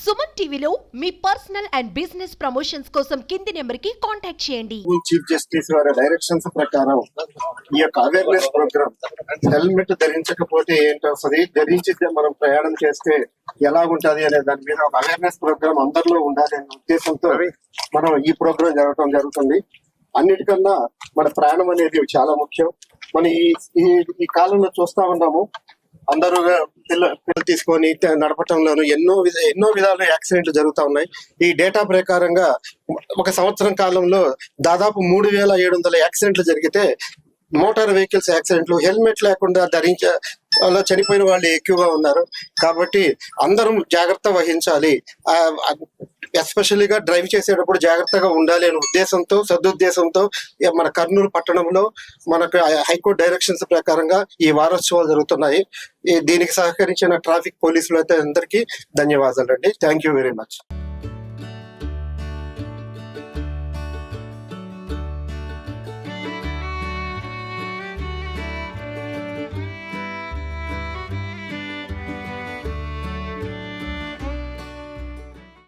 సుమన్ టీవీలో మీ personal and business promotions కోసం కింది నెంబర్కి కాంటాక్ట్ చేయండి. చీఫ్ జస్టిస్ వారి డైరెక్షన్స్ ప్రకారం ఈ యొక్క అవేర్నెస్ ప్రోగ్రామ్ హెల్మెట్ ధరించకపోతే ఏంటొస్తుంది, ధరించితే మనం ప్రయాణం చేస్తే ఎలా ఉంటది అనే దాని మీద ఒక అవేర్నెస్ ప్రోగ్రామ్ అందరిలో ఉండాలి అనే ఉద్దేశంతో మనం ఈ ప్రోగ్రామ్ జరగడం జరుగుతుంది. అన్నిటికన్నా మన ప్రాణం అనేది చాలా ముఖ్యం. మన ఈ కాలంలో చూస్తా ఉన్నాము, అందరూ పిల్లలు తీసుకొని నడపటంలోనూ ఎన్నో విధాలు యాక్సిడెంట్లు జరుగుతూ ఉన్నాయి. ఈ డేటా ప్రకారంగా ఒక సంవత్సరం కాలంలో దాదాపు 3700 యాక్సిడెంట్లు జరిగితే మోటార్ వెహికల్స్ యాక్సిడెంట్లు హెల్మెట్ లేకుండా అలా చనిపోయిన వాళ్ళు ఎక్కువగా ఉన్నారు. కాబట్టి అందరం జాగ్రత్త వహించాలి, ఎస్పెషల్లీగా డ్రైవ్ చేసేటప్పుడు జాగ్రత్తగా ఉండాలి అనే ఉద్దేశంతో సదుద్దేశంతో మన కర్నూలు పట్టణంలో మనకు హైకోర్టు డైరెక్షన్స్ ప్రకారంగా ఈ వారోత్సవాలు జరుగుతున్నాయి. దీనికి సహకరించిన ట్రాఫిక్ పోలీసులు అయితే అందరికీ ధన్యవాదాలు అండి. Thank you very much.